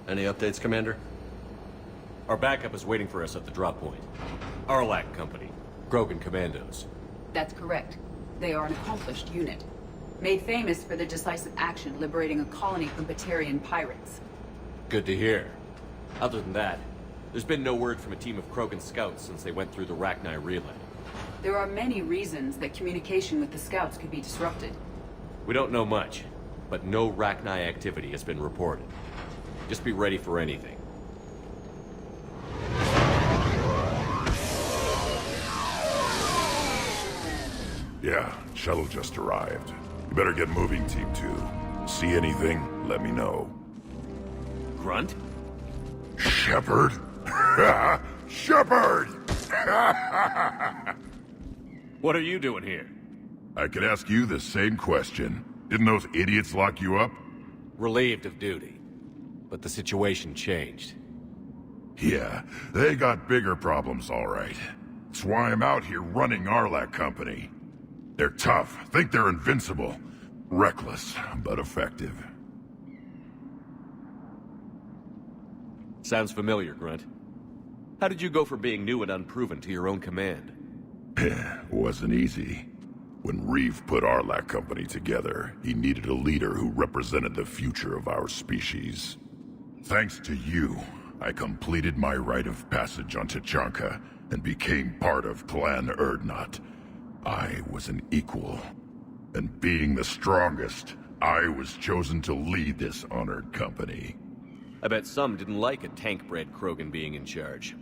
Any updates, Commander? Our backup is waiting for us at the drop point. Arlac Company. Krogan Commandos. That's correct. They are an accomplished unit. Made famous for their decisive action liberating a colony from Batarian pirates. Good to hear. Other than that, there's been no word from a team of Krogan scouts since they went through the Rachni relay. There are many reasons that communication with the scouts could be disrupted. We don't know much, but no Rachni activity has been reported. Just be ready for anything. Yeah, shuttle just arrived. You better get moving, Team 2. See anything, let me know. Grunt? Shepard? Shepard! What are you doing here? I could ask you the same question. Didn't those idiots lock you up? Relieved of duty. But the situation changed. Yeah, they got bigger problems, all right. That's why I'm out here running Arlac Company. They're tough, think they're invincible. Reckless, but effective. Sounds familiar, Grunt. How did you go from being new and unproven to your own command? Wasn't easy. When Reeve put Arlac Company together, he needed a leader who represented the future of our species. Thanks to you, I completed my rite of passage on Tachanka and became part of Clan Urdnot. I was an equal, and being the strongest, I was chosen to lead this honored company. I bet some didn't like a tank-bred Krogan being in charge.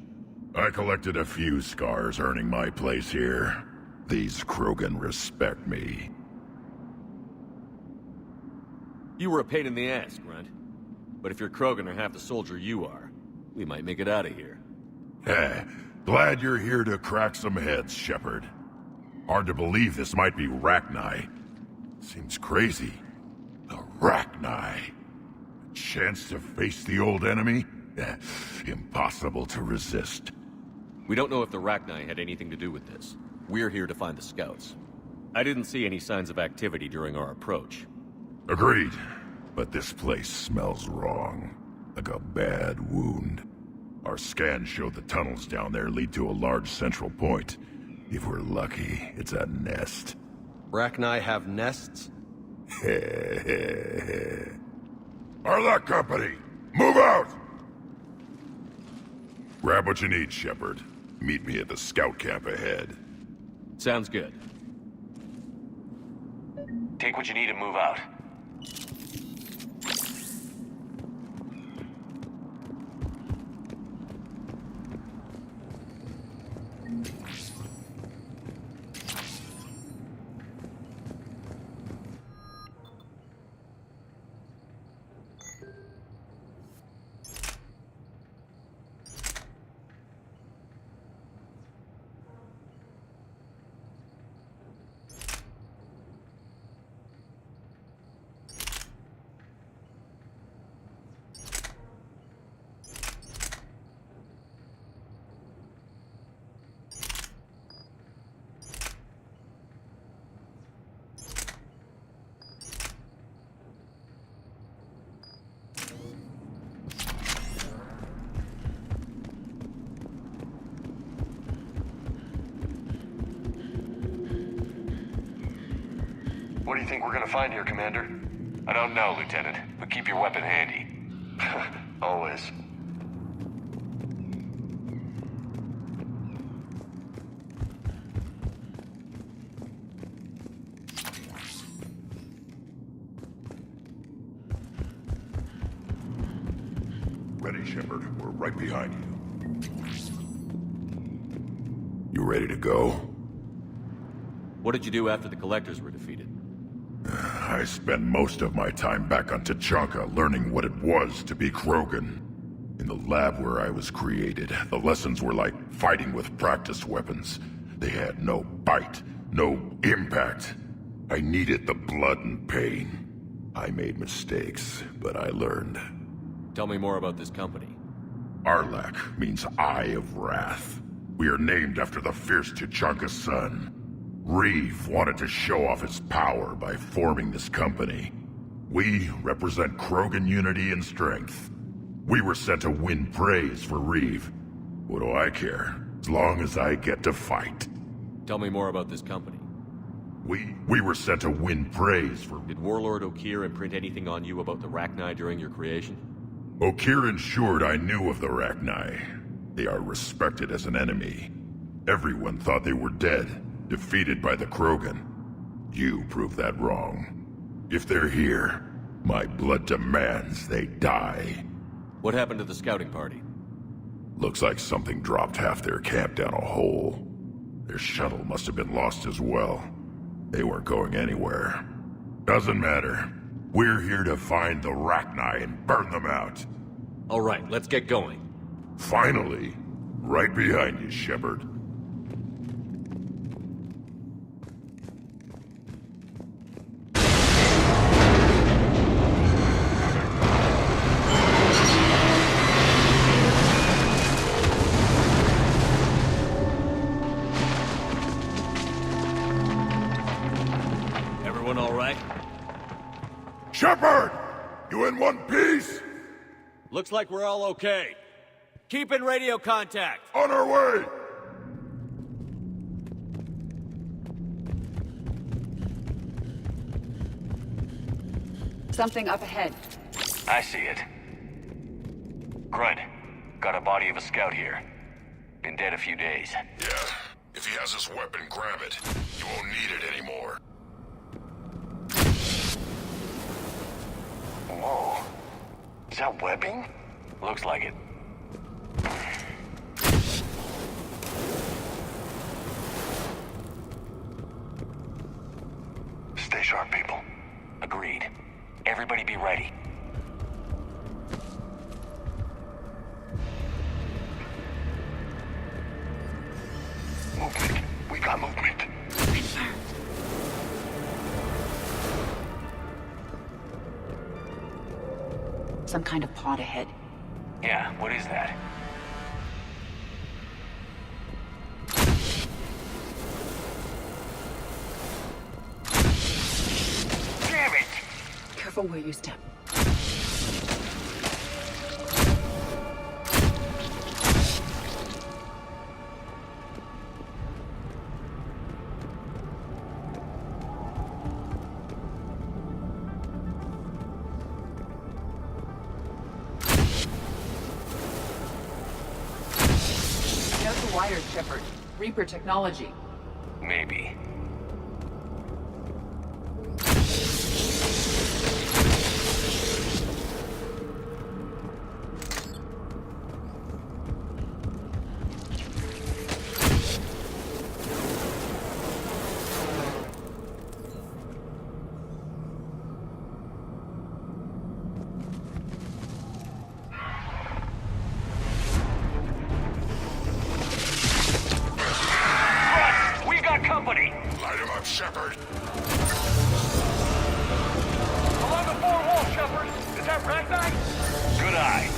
I collected a few scars earning my place here. These Krogan respect me. You were a pain in the ass, Grunt. But if your Krogan are half the soldier you are, we might make it out of here. Glad you're here to crack some heads, Shepard. Hard to believe this might be Rachni. Seems crazy. The Rachni. A chance to face the old enemy? Impossible to resist. We don't know if the Rachni had anything to do with this. We're here to find the scouts. I didn't see any signs of activity during our approach. Agreed. But this place smells wrong. Like a bad wound. Our scans showed the tunnels down there lead to a large central point. If we're lucky, it's a nest. Rachni have nests? Arlac Company! Move out! Grab what you need, Shepard. Meet me at the scout camp ahead. Sounds good. Take what you need and move out. What do you think we're gonna find here, Commander? I don't know, Lieutenant, but keep your weapon handy. Always. Ready, Shepard. We're right behind you. You ready to go? What did you do after the Collectors were defeated? I spent most of my time back on Tachanka learning what it was to be Krogan. In the lab where I was created, the lessons were like fighting with practice weapons. They had no bite, no impact. I needed the blood and pain. I made mistakes, but I learned. Tell me more about this company. Arlac means Eye of Wrath. We are named after the fierce Tachanka sun. Reeve wanted to show off his power by forming this company. We represent Krogan unity and strength. We were sent to win praise for Reeve. What do I care? As long as I get to fight. Tell me more about this company. We were sent to win praise for... Did Warlord O'Keir imprint anything on you about the Rachni during your creation? O'Keir ensured I knew of the Rachni. They are respected as an enemy. Everyone thought they were dead, defeated by the Krogan. You proved that wrong. If they're here, my blood demands they die. What happened to the scouting party? Looks like something dropped half their camp down a hole. Their shuttle must have been lost as well. They weren't going anywhere. Doesn't matter. We're here to find the Rachni and burn them out. All right, let's get going. Finally. Right behind you, Shepard. Everyone all right? Shepard! You in one piece? Looks like we're all okay. Keep in radio contact. On our way! Something up ahead. I see it. Grunt, got a body of a scout here. Been dead a few days. Yeah. If he has his weapon, grab it. You won't need it anymore. Whoa. Is that webbing? Looks like it. Stay sharp, people. Agreed. Everybody be ready. Movement. We got movement. Some kind of pod ahead. Yeah, what is that? Damn it! Careful where you step. Note the wires, Shepard. Reaper technology. Maybe. We got company! Light him up, Shepard. Along the four wall, Shepard! Is that Ragnar? Good eye.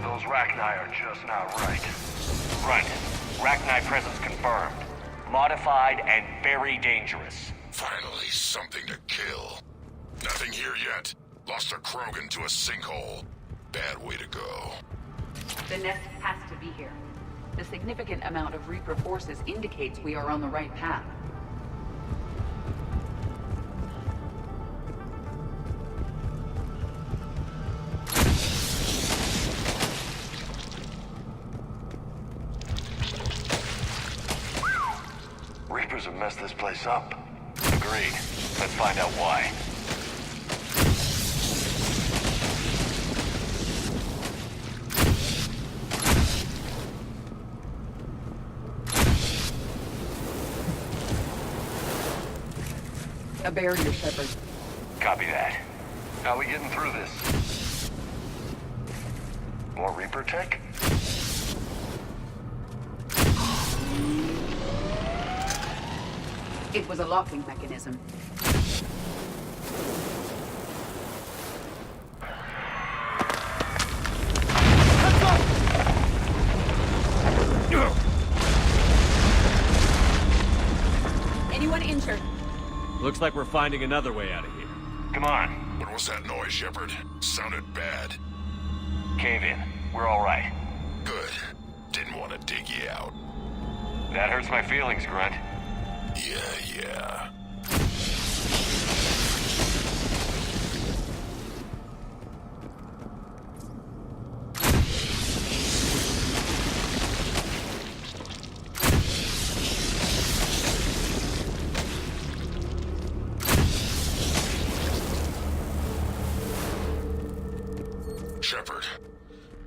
Those Rachni are just not right. Grunt, Rachni presence confirmed. Modified and very dangerous. Finally, something to kill. Nothing here yet. Lost a Krogan to a sinkhole. Bad way to go. The nest has to be here. The significant amount of Reaper forces indicates we are on the right path. Reapers have messed this place up. Agreed. Let's find out why. A barrier, Shepard. Copy that. How are we getting through this? More Reaper tech? It was a locking mechanism. Anyone injured? Looks like we're finding another way out of here. Come on. What was that noise, Shepard? Sounded bad. Cave in. We're all right. Good. Didn't want to dig you out. That hurts my feelings, Grunt. Yeah. Shepard,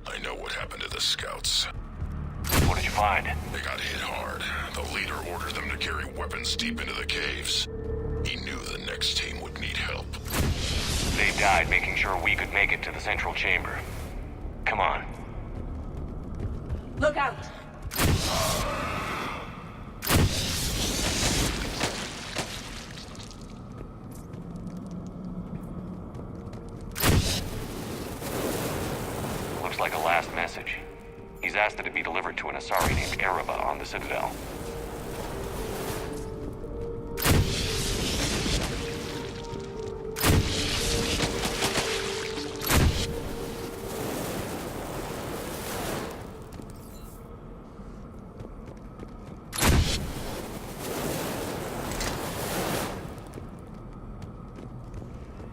I know what happened to the scouts. What did you find? They got hit hard. The leader ordered them to carry weapons deep into the caves. He knew the next team would need help. They died making sure we could make it to the central chamber. Come on. Look out! Looks like a last message. He's asked that it be delivered to an Asari named Ereba on the Citadel.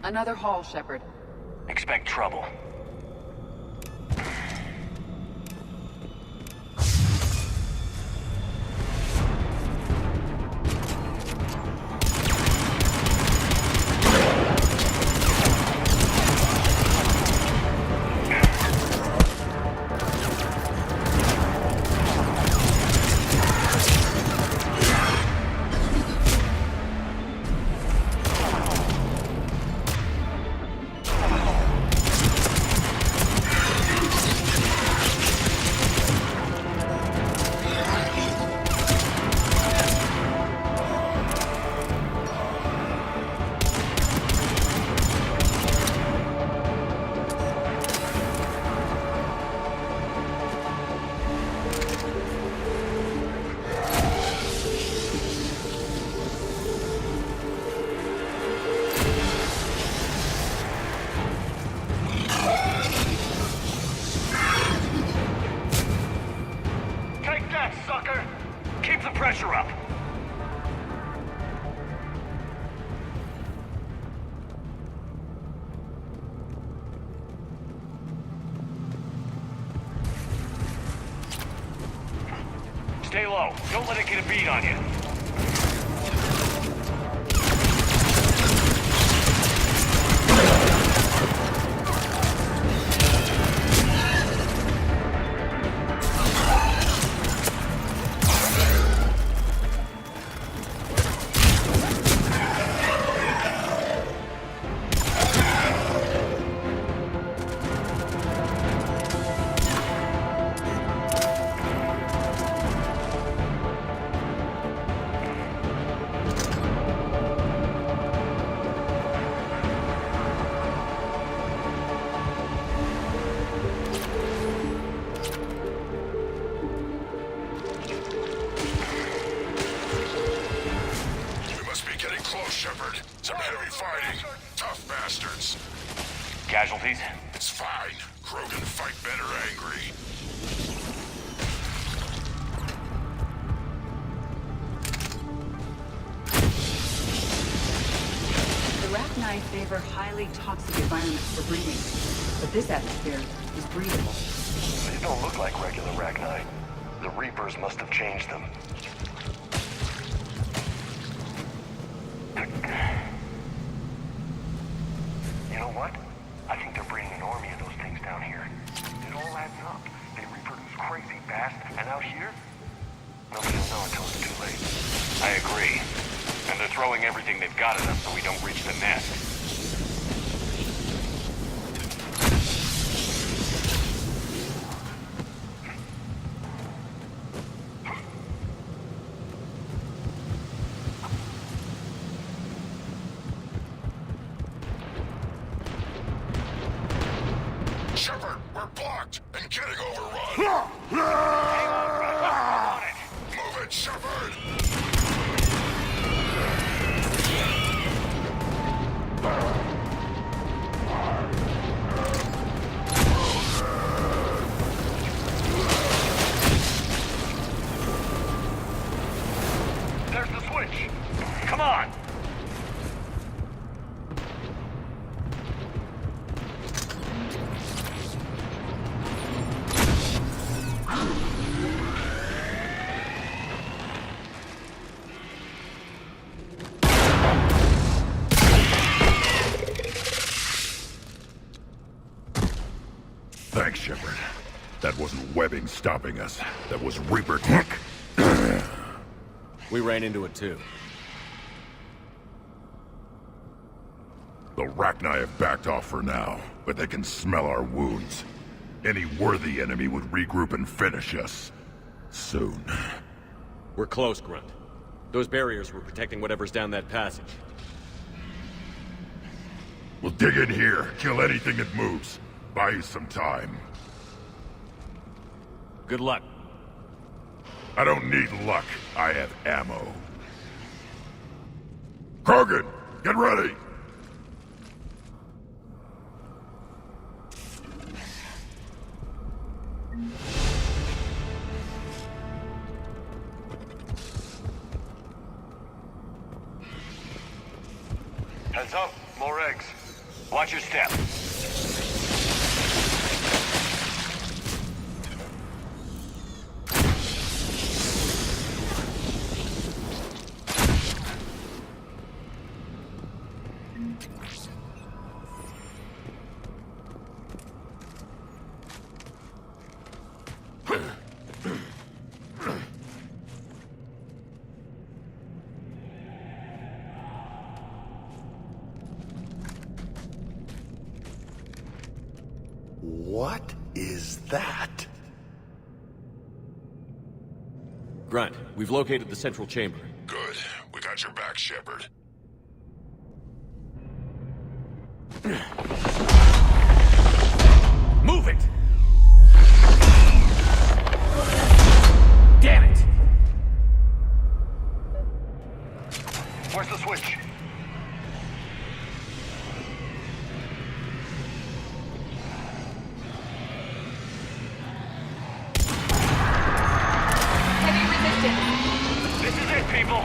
Another hall, Shepard. Expect trouble. Pressure up! Stay low. Don't let it get a bead on you. Shepard. Some heavy fighting. Tough bastards. Casualties? It's fine. Krogan fight better angry. The Rachni favor highly toxic environments for breeding, but this atmosphere is breathable. These don't look like regular Rachni. The Reapers must have changed them. You know what? I think they're bringing an army of those things down here. It all adds up. They reproduce crazy fast, and out here, nobody will know until it's too late. I agree. And they're throwing everything they've got at us so we reach the nest. Shepard, we're blocked and getting overrun. Hang on, brother. I'm on it. Move it, Shepard! There's the switch. Come on. Thanks, Shepard. That wasn't webbing stopping us. That was Reaper tech. We ran into it too. The Rachni have backed off for now, but they can smell our wounds. Any worthy enemy would regroup and finish us. Soon. We're close, Grunt. Those barriers were protecting whatever's down that passage. We'll dig in here, kill anything that moves. Buy you some time. Good luck. I don't need luck. I have ammo. Krogan, get ready! Heads up. More eggs. Watch your step. What is that? Grunt, we've located the central chamber. Good. We got your back, Shepard. Move it! Damn it! Where's the switch? Heavy resistance. This is it, people.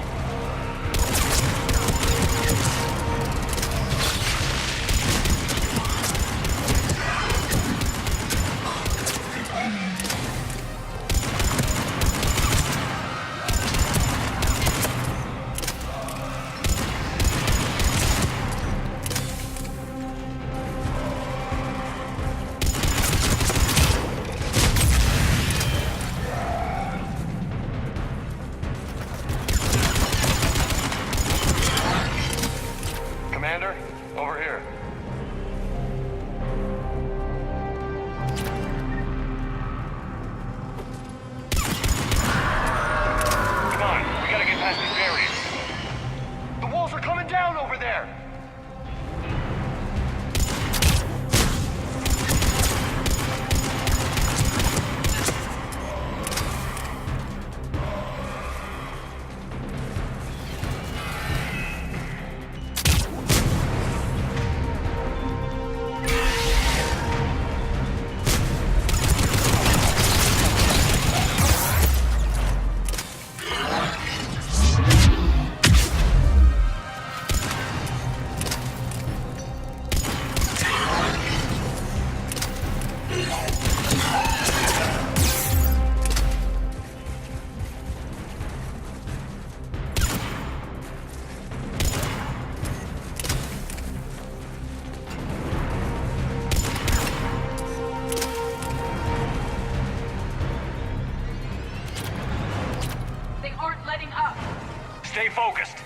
Commander, over here. Come on, we gotta get past these barriers. The walls are coming down over there. They aren't letting up. Stay focused.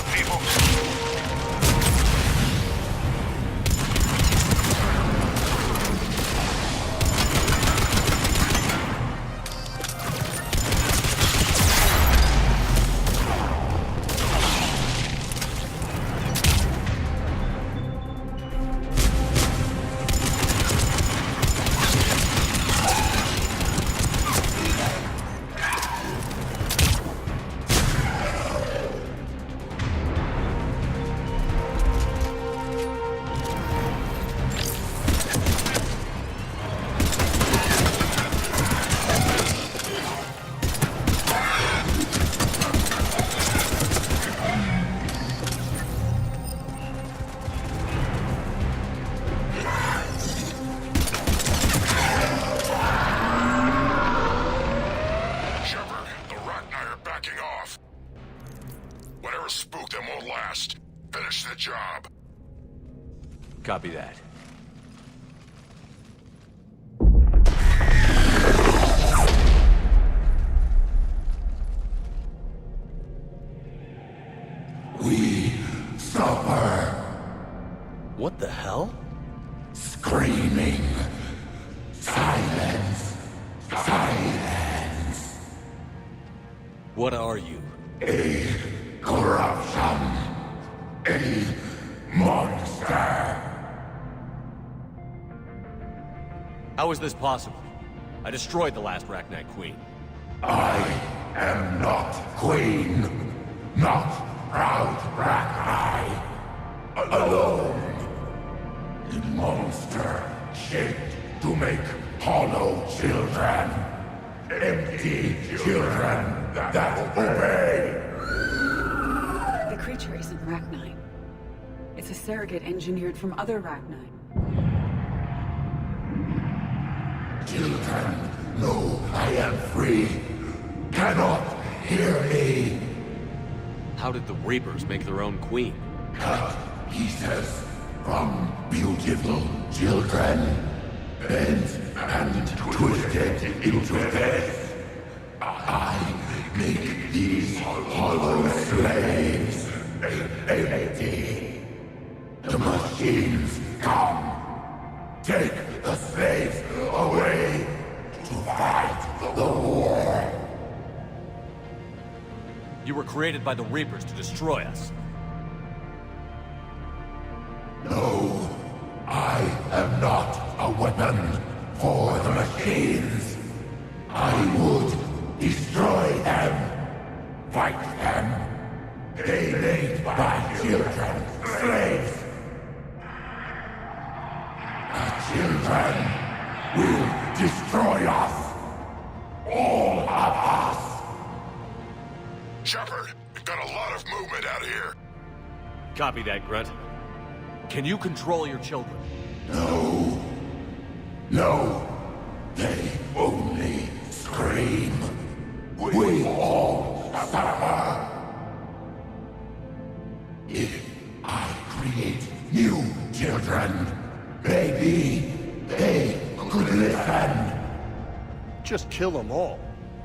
up, people. Job. Copy that. We suffer. What the hell? Screaming. Silence. Silence. What are you? A corruption. A monster. How is this possible? I destroyed the last Rachni Queen. I am not queen. Not proud Rachni. Alone. A monster shaped to make hollow children. Empty children that obey. The creature isn't Rachni. It's a surrogate engineered from other Rachni. Children know I am free. Cannot hear me. How did the Reapers make their own queen? Cut pieces from beautiful children. Bent and twisted into this. I make these hollow slaves empty. The machines come. Take the slaves away to fight the war. You were created by the Reapers to destroy us. No, I am not a weapon for the machines. I would destroy them, fight them. They made my children slaves. The children will destroy us. All of us. Shepard, we've got a lot of movement out here. Copy that, Grunt. Can you control your children? No. No. They only scream. We all suffer. If I create new children, maybe they could listen. Just kill them all.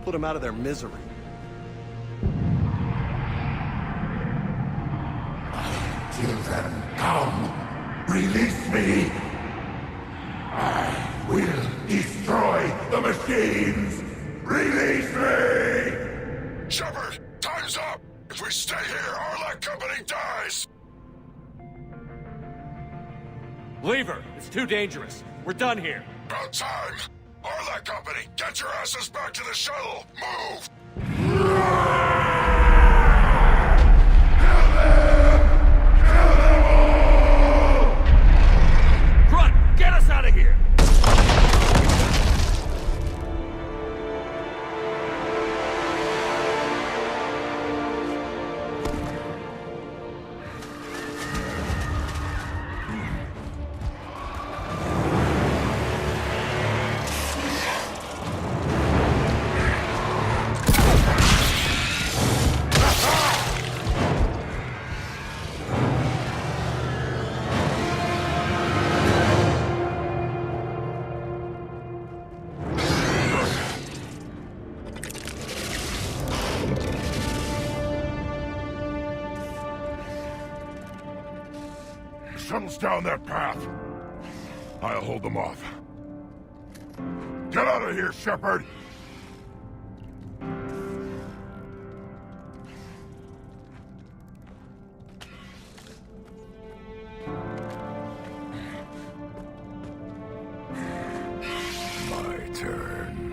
Put them out of their misery. Children, come! Release me! I will destroy the machines! Release me! Shepard, time's up! If we stay here, our company dies! Leave her! It's too dangerous. We're done here. About time! Arlac Company, get your asses back to the shuttle! Move! Grunt, get us out of here! shuttles down that path. I'll hold them off. Get out of here, Shepard! My turn.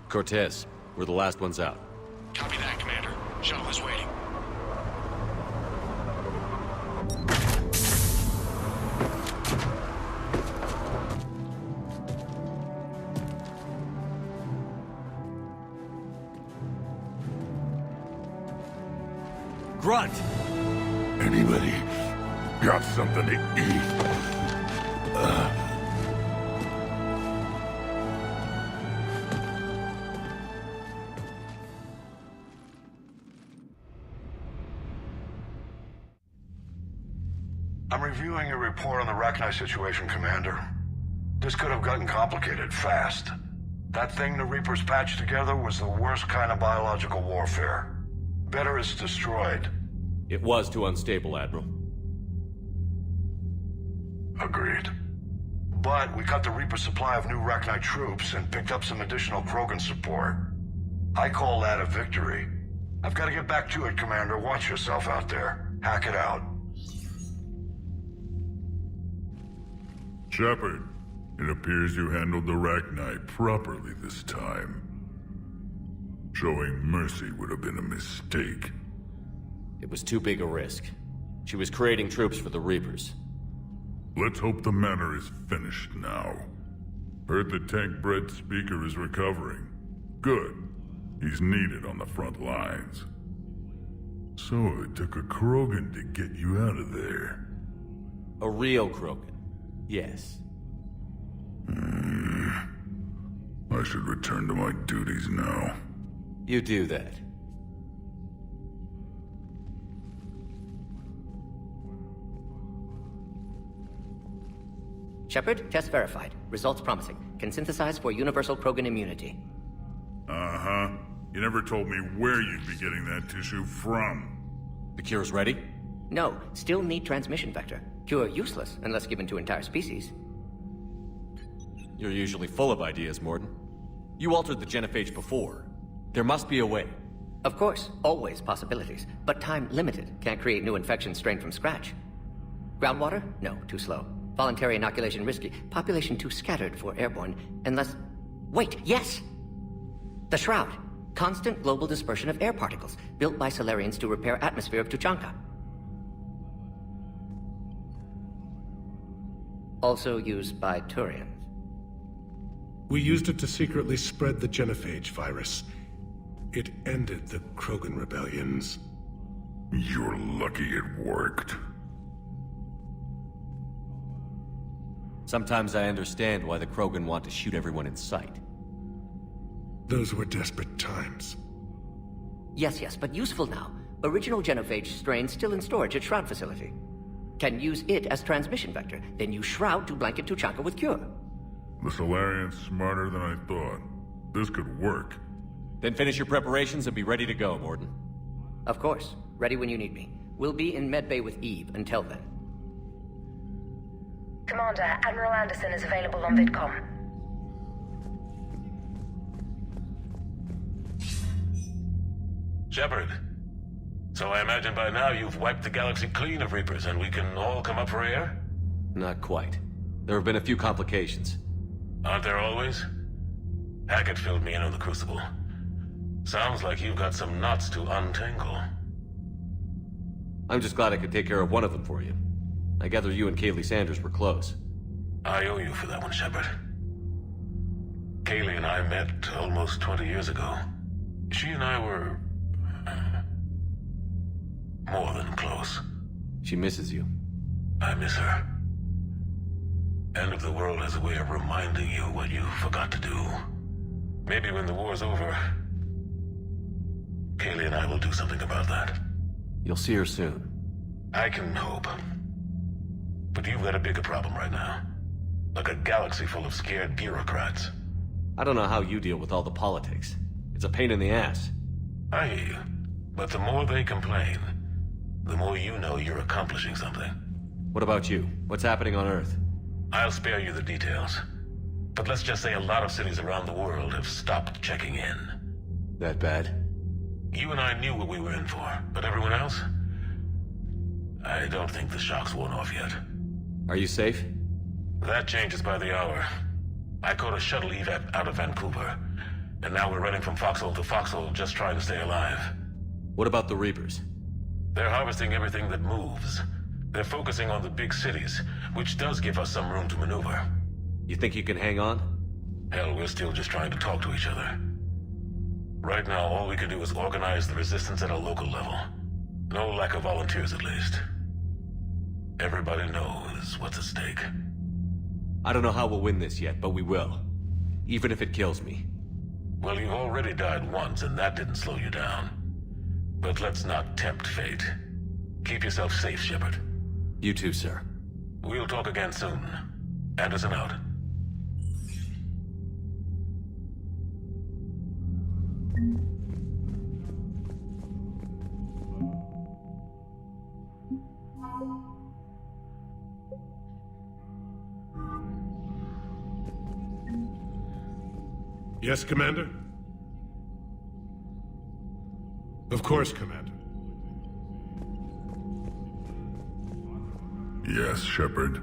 Cortez, we're the last ones out. Copy that, Commander. Shuttle is waiting. Grunt! Anybody got something to eat? I'm reviewing your report on the Rachni situation, Commander. This could have gotten complicated fast. That thing the Reapers patched together was the worst kind of biological warfare. Better it's destroyed. It was too unstable, Admiral. Agreed. But we cut the Reaper supply of new Rachni troops and picked up some additional Krogan support. I call that a victory. I've got to get back to it, Commander. Watch yourself out there. Hack it out. Shepard, it appears you handled the Rachni properly this time. Showing mercy would have been a mistake. It was too big a risk. She was creating troops for the Reapers. Let's hope the matter is finished now. Heard the tank-bred speaker is recovering. Good. He's needed on the front lines. So it took a Krogan to get you out of there. A real Krogan. Yes. I should return to my duties now. You do that. Shepard, test verified. Results promising. Can synthesize for universal Krogan immunity. Uh-huh. You never told me where you'd be getting that tissue from. The cure's ready? No, still need transmission vector. Cure useless unless given to entire species. You're usually full of ideas, Mordin. You altered the genophage before. There must be a way. Of course, always possibilities, but time limited. Can't create new infection strain from scratch. Groundwater? No, too slow. Voluntary inoculation risky. Population too scattered for airborne, unless... Wait, yes! The Shroud. Constant global dispersion of air particles, built by Solarians to repair atmosphere of Tuchanka. Also used by Turians. We used it to secretly spread the genophage virus. It ended the Krogan rebellions. You're lucky it worked. Sometimes I understand why the Krogan want to shoot everyone in sight. Those were desperate times. Yes, but useful now. Original genophage strain still in storage at Shroud facility. Can use it as transmission vector, then use Shroud to blanket Tuchanka with cure. The Solarian's smarter than I thought. This could work. Then finish your preparations and be ready to go, Mordin. Of course. Ready when you need me. We'll be in medbay with Eve until then. Commander, Admiral Anderson is available on VidCom. Shepard. So I imagine by now you've wiped the galaxy clean of Reapers and we can all come up for air? Not quite. There have been a few complications. Aren't there always? Hackett filled me in on the Crucible. Sounds like you've got some knots to untangle. I'm just glad I could take care of one of them for you. I gather you and Kaylee Sanders were close. I owe you for that one, Shepard. Kaylee and I met almost 20 years ago. She and I were... more than close. She misses you. I miss her. End of the world has a way of reminding you what you forgot to do. Maybe when the war's over, Kaylee and I will do something about that. You'll see her soon. I can hope. But you've got a bigger problem right now. Like a galaxy full of scared bureaucrats. I don't know how you deal with all the politics. It's a pain in the ass. I hear you. But the more they complain, the more you know you're accomplishing something. What about you? What's happening on Earth? I'll spare you the details. But let's just say a lot of cities around the world have stopped checking in. That bad? You and I knew what we were in for, but everyone else? I don't think the shock's worn off yet. Are you safe? That changes by the hour. I caught a shuttle evap out of Vancouver, and now we're running from foxhole to foxhole just trying to stay alive. What about the Reapers? They're harvesting everything that moves. They're focusing on the big cities, which does give us some room to maneuver. You think you can hang on? Hell, we're still just trying to talk to each other. Right now, all we can do is organize the resistance at a local level. No lack of volunteers, at least. Everybody knows what's at stake. I don't know how we'll win this yet, but we will. Even if it kills me. Well, you've already died once, and that didn't slow you down. But let's not tempt fate. Keep yourself safe, Shepard. You too, sir. We'll talk again soon. Anderson out. Yes, Commander? Of course, Commander. Yes, Shepard.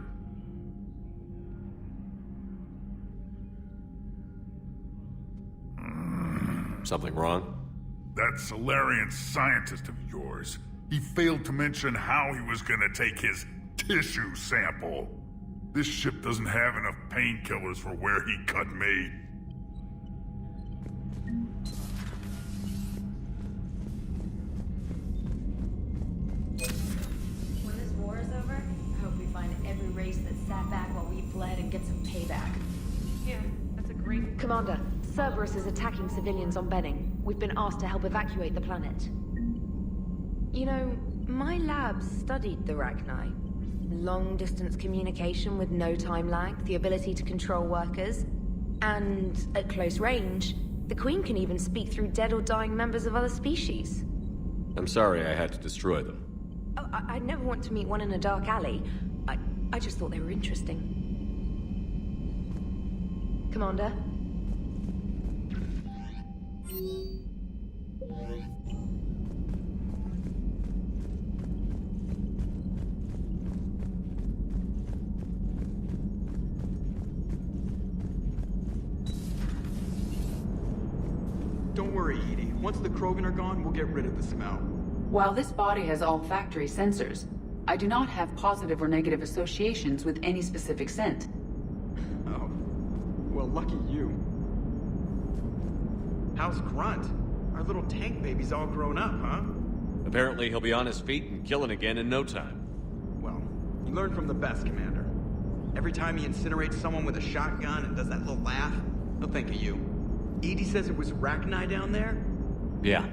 Something wrong? That Solarian scientist of yours. He failed to mention how he was gonna take his tissue sample. This ship doesn't have enough painkillers for where he cut me. When this war is over, I hope we find every race that sat back while we bled and get some payback. Yeah, that's a great... Commander, Cerberus is attacking civilians on Benning. We've been asked to help evacuate the planet. You know, my lab studied the Rachni. Long-distance communication with no time lag, the ability to control workers, and at close range, the Queen can even speak through dead or dying members of other species. I'm sorry I had to destroy them. Oh, I'd never want to meet one in a dark alley. I just thought they were interesting. Commander? Don't worry, Edie. Once the Krogan are gone, we'll get rid of the smell. While this body has all factory sensors, I do not have positive or negative associations with any specific scent. Oh. Well, lucky you. How's Grunt? Our little tank baby's all grown up, huh? Apparently he'll be on his feet and killing again in no time. Well, you learn from the best, Commander. Every time he incinerates someone with a shotgun and does that little laugh, he'll think of you. Edie says it was Rachni down there? Yeah.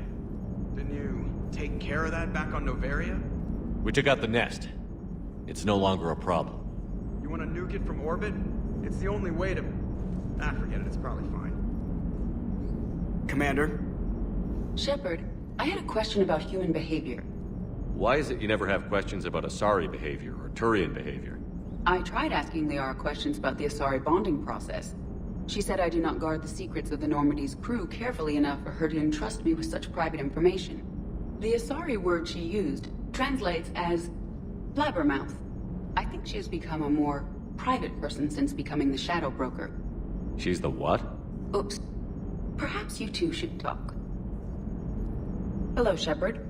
Didn't you take care of that back on Noveria? We took out the nest. It's no longer a problem. You want to nuke it from orbit? It's the only way to... Ah, forget it. It's probably fine. Commander? Shepard, I had a question about human behavior. Why is it you never have questions about Asari behavior or Turian behavior? I tried asking Liara questions about the Asari bonding process. She said I do not guard the secrets of the Normandy's crew carefully enough for her to entrust me with such private information. The Asari word she used translates as blabbermouth. I think she has become a more private person since becoming the Shadow Broker. She's the what? Oops. Perhaps you two should talk. Hello, Shepard.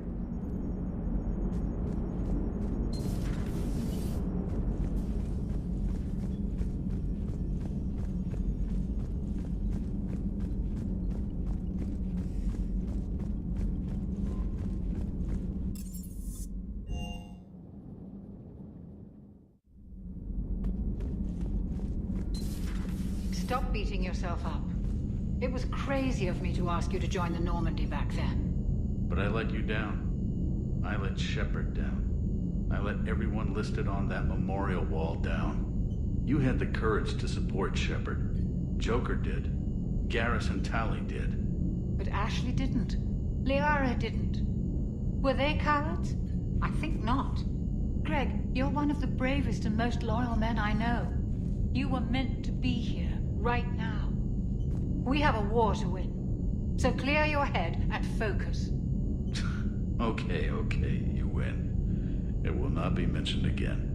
stop beating yourself up. It was crazy of me to ask you to join the Normandy back then. But I let you down. I let Shepard down. I let everyone listed on that memorial wall down. You had the courage to support Shepard. Joker did. Garrus and Tali did. But Ashley didn't. Liara didn't. Were they cowards? I think not. Greg, you're one of the bravest and most loyal men I know. You were meant to be here, right now. We have a war to win. So clear your head and focus. Okay, you win. It will not be mentioned again.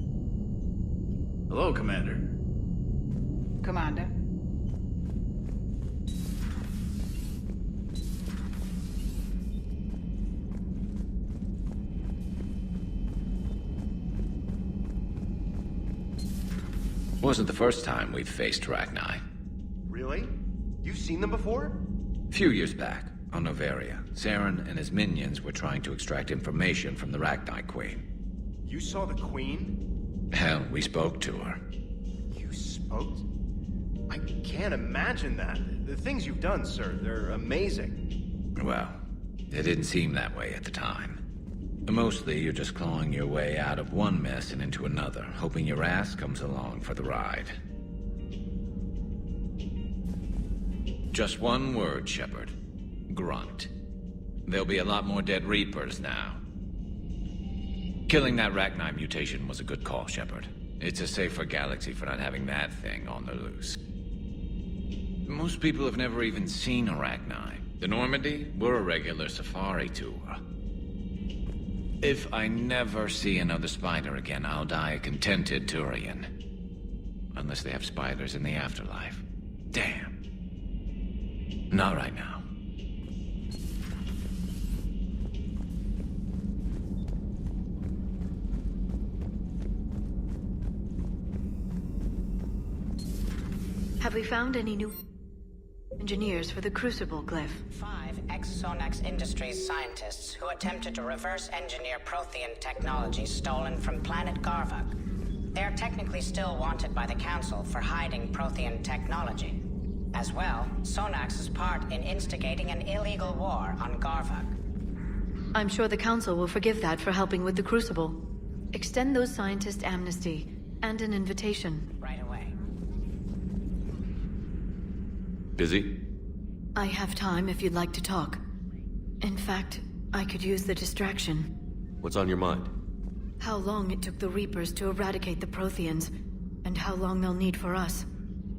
Hello, Commander. Commander. Wasn't the first time we've faced Rachni. Really? You've seen them before? Few years back, on Noveria, Saren and his minions were trying to extract information from the Rachni Queen. You saw the Queen? Hell, we spoke to her. You spoke? I can't imagine that. The things you've done, sir, they're amazing. Well, it didn't seem that way at the time. Mostly, you're just clawing your way out of one mess and into another, hoping your ass comes along for the ride. Just one word, Shepard. Grunt. There'll be a lot more dead Reapers now. Killing that Rachni mutation was a good call, Shepard. It's a safer galaxy for not having that thing on the loose. Most people have never even seen a Rachni. The Normandy, we're a regular safari tour. If I never see another spider again, I'll die a contented Turian. Unless they have spiders in the afterlife. Damn. Not right now. Have we found any new engineers for the Crucible glyph? 5 ex-Sonax Industries scientists who attempted to reverse engineer Prothean technology stolen from planet Garvuk. They are technically still wanted by the Council for hiding Prothean technology. As well, Sonax's part in instigating an illegal war on Garvuk. I'm sure the Council will forgive that for helping with the Crucible. Extend those scientists amnesty and an invitation. Right away. Busy? I have time if you'd like to talk. In fact, I could use the distraction. What's on your mind? How long it took the Reapers to eradicate the Protheans, and how long they'll need for us.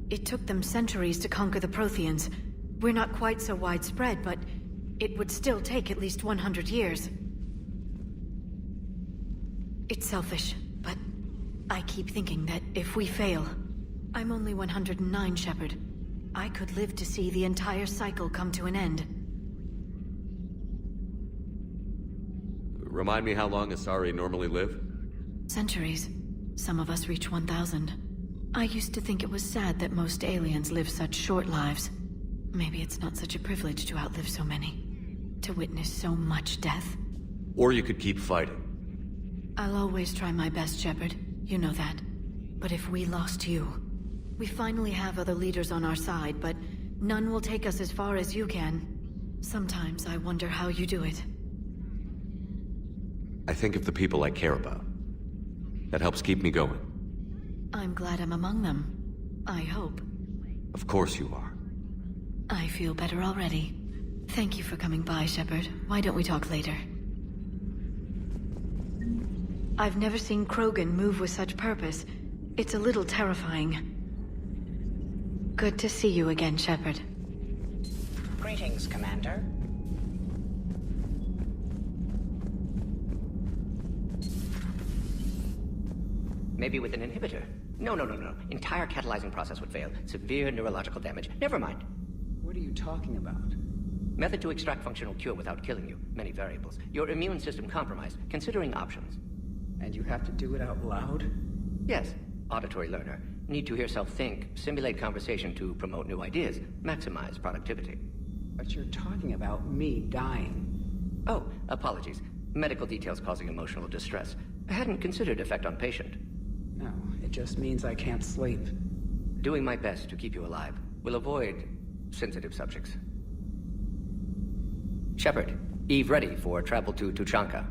It took them centuries to conquer the Protheans. We're not quite so widespread, but it would still take at least 100 years. It's selfish, but I keep thinking that if we fail... I'm only 109, Shepard. I could live to see the entire cycle come to an end. Remind me how long Asari normally live? Centuries. Some of us reach 1,000. I used to think it was sad that most aliens live such short lives. Maybe it's not such a privilege to outlive so many. To witness so much death. Or you could keep fighting. I'll always try my best, Shepard. You know that. But if we lost you... We finally have other leaders on our side, but none will take us as far as you can. Sometimes I wonder how you do it. I think of the people I care about. That helps keep me going. I'm glad I'm among them. I hope. Of course you are. I feel better already. Thank you for coming by, Shepard. Why don't we talk later? I've never seen Krogan move with such purpose. It's a little terrifying. Good to see you again, Shepard. Greetings, Commander. Maybe with an inhibitor. No. Entire catalyzing process would fail. Severe neurological damage. Never mind. What are you talking about? Method to extract functional cure without killing you. Many variables. Your immune system compromised. Considering options. And you have to do it out loud? Yes. Auditory learner. Need to hear self think, simulate conversation to promote new ideas, maximize productivity. But you're talking about me dying. Oh, apologies. Medical details causing emotional distress. I hadn't considered effect on patient. No, it just means I can't sleep. Doing my best to keep you alive. We'll avoid sensitive subjects. Shepard, Eve ready for travel to Tuchanka.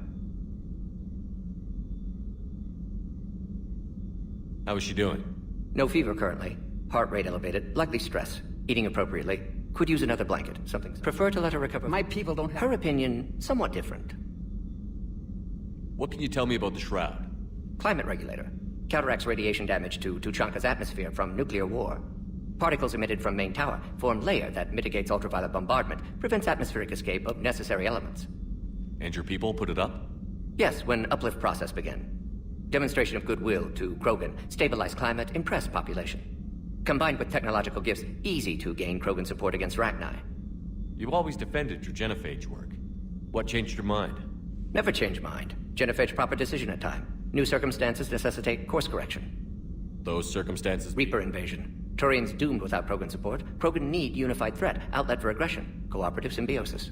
How is she doing? No fever currently. Heart rate elevated, likely stress. Eating appropriately. Could use another blanket, something. Prefer to let her recover. My people don't have... Her opinion, somewhat different. What can you tell me about the Shroud? Climate regulator. Counteracts radiation damage to Tuchanka's atmosphere from nuclear war. Particles emitted from main tower form layer that mitigates ultraviolet bombardment, prevents atmospheric escape of necessary elements. And your people put it up? Yes, when uplift process began. Demonstration of goodwill to Krogan, stabilize climate, impress population. Combined with technological gifts, easy to gain Krogan support against Rachni. You've always defended your genophage work. What changed your mind? Never change mind. Genophage proper decision at time. New circumstances necessitate course correction. Those circumstances? Reaper invasion. Turians doomed without Krogan support. Krogan need unified threat, outlet for aggression. Cooperative symbiosis.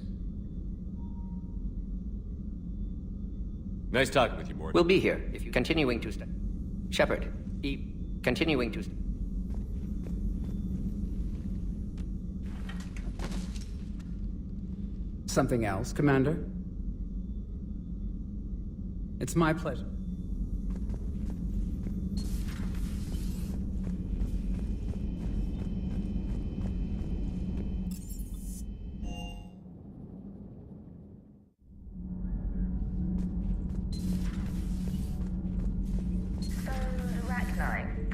Nice talking with you, Morgan. We'll be here if you continuing to Shepard, Eve, continuing to Something else, Commander? It's my pleasure.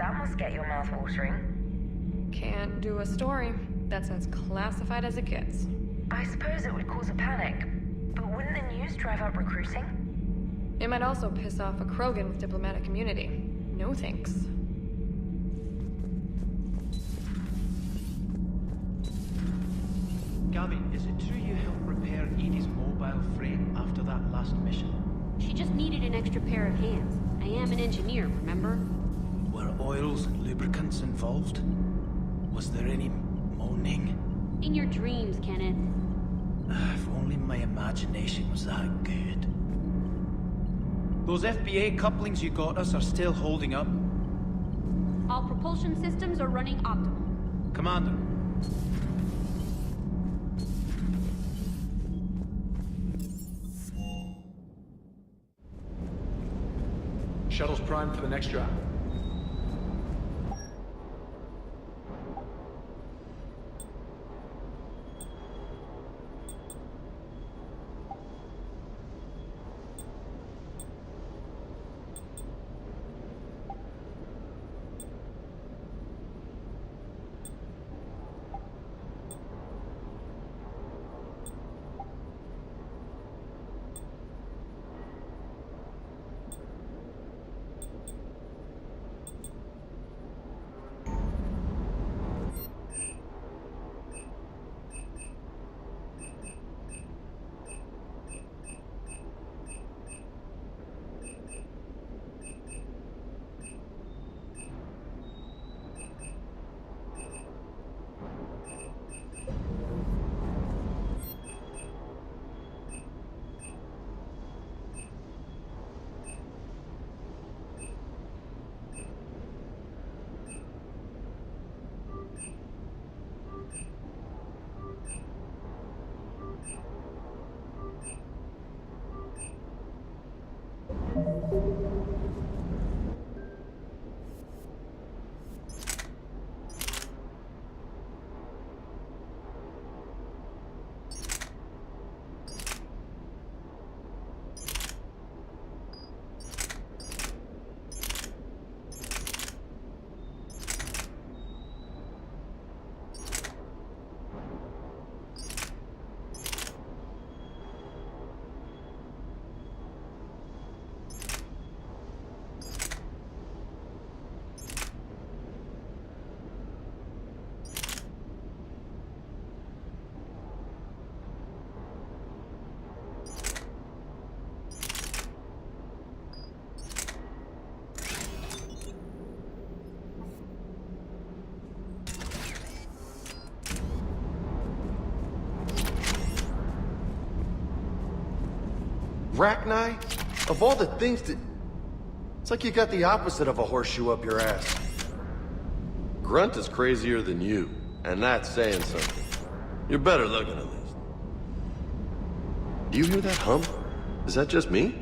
That must get your mouth watering. Can't do a story. That's as classified as it gets. I suppose it would cause a panic, but wouldn't the news drive up recruiting? It might also piss off a Krogan with diplomatic immunity. No thanks. Gavin, is it true you helped repair Edie's mobile frame after that last mission? She just needed an extra pair of hands. I am an engineer, remember? Were oils and lubricants involved? Was there any moaning? In your dreams, Kenneth. If only my imagination was that good. Those FBA couplings you got us are still holding up? All propulsion systems are running optimal. Commander. Shuttle's primed for the next drop. Rachni? Of all the things to... It's like you got the opposite of a horseshoe up your ass. Grunt is crazier than you. And that's saying something. You're better looking, at least. Do you hear that hum? Is that just me?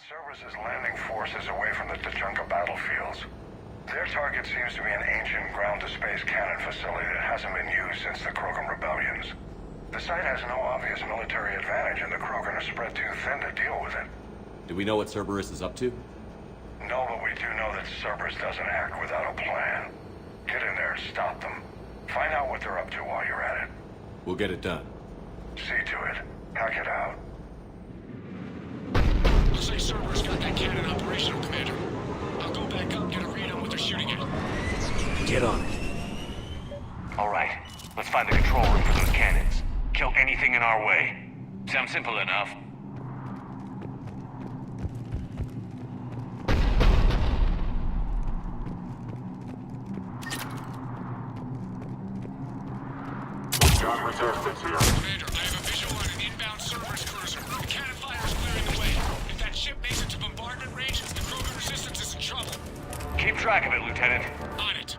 Cerberus' landing forces away from the Tachanka battlefields. Their target seems to be an ancient ground-to-space cannon facility that hasn't been used since the Krogan rebellions. The site has no obvious military advantage, and the Krogan are spread too thin to deal with it. Do we know what Cerberus is up to? No, but we do know that Cerberus doesn't act without a plan. Get in there and stop them. Find out what they're up to while you're at it. We'll get it done. See to it. Hack it out. Looks like Cerberus got that cannon operational, Commander. I'll go back up and get a read on what they're shooting at. Get on it. All right. Let's find the control room for those cannons. Kill anything in our way. Sounds simple enough. Got resistance here. Commander, I have a visual on an inbound Cerberus cruiser. The cannon fire is clearing the way. If that ship makes it to bombardment range, the Krogan resistance is in trouble. Keep track of it, Lieutenant. On it.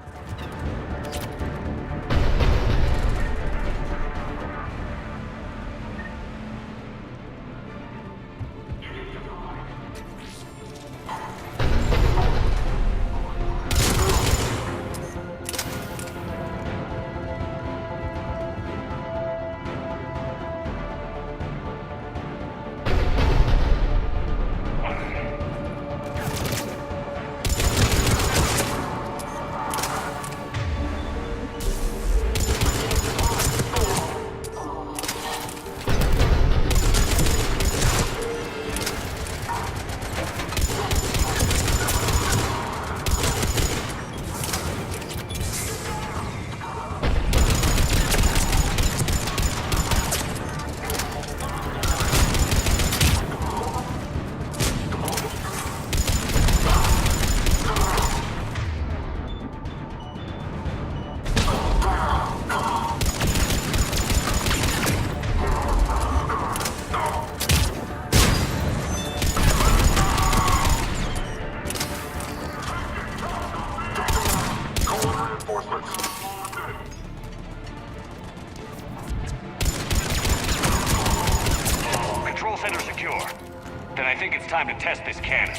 Then I think it's time to test this cannon.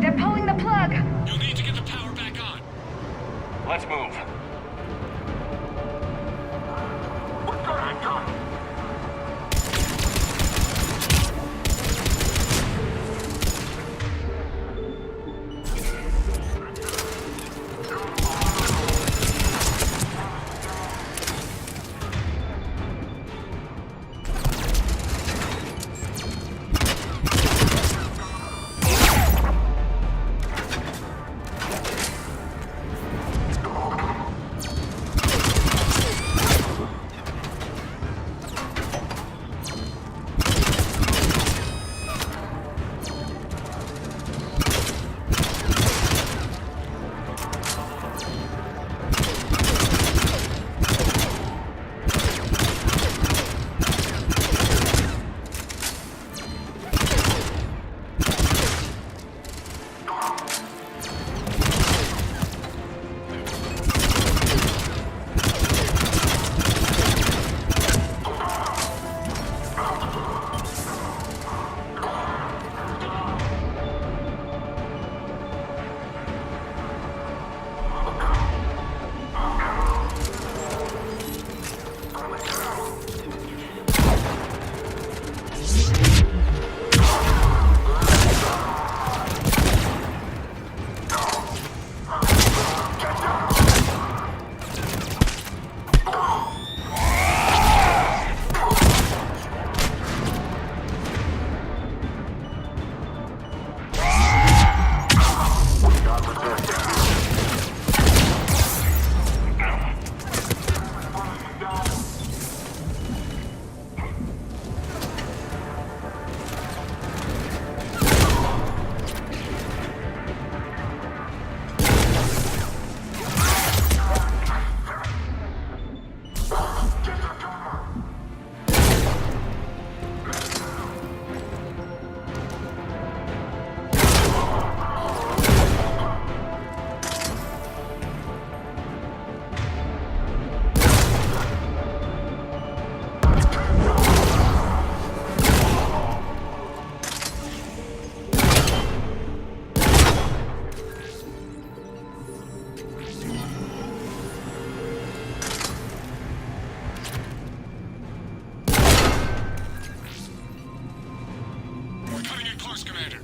They're pulling the plug! You'll need to get the power back on. Let's move. Commander.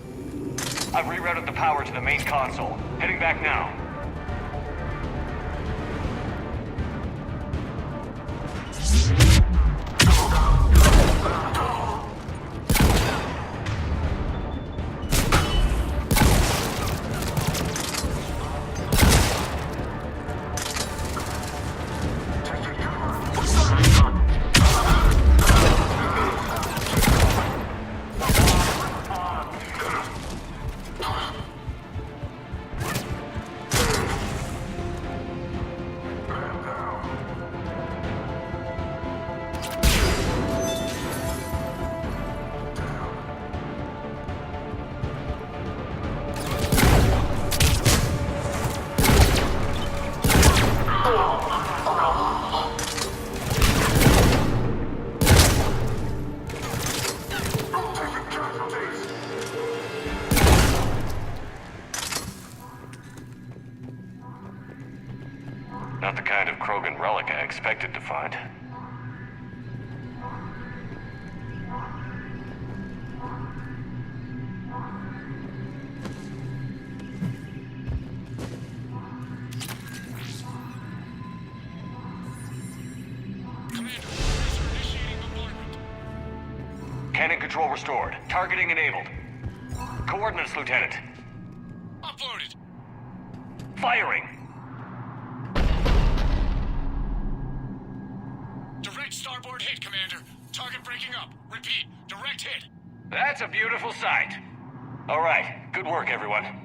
I've rerouted the power to the main console. Heading back now. Not the kind of Krogan relic I expected to find. Cannon control restored. Targeting enabled. Coordinates, Lieutenant. Uploaded. Firing! Direct starboard hit, Commander. Target breaking up. Repeat, direct hit. That's a beautiful sight. All right, good work, everyone.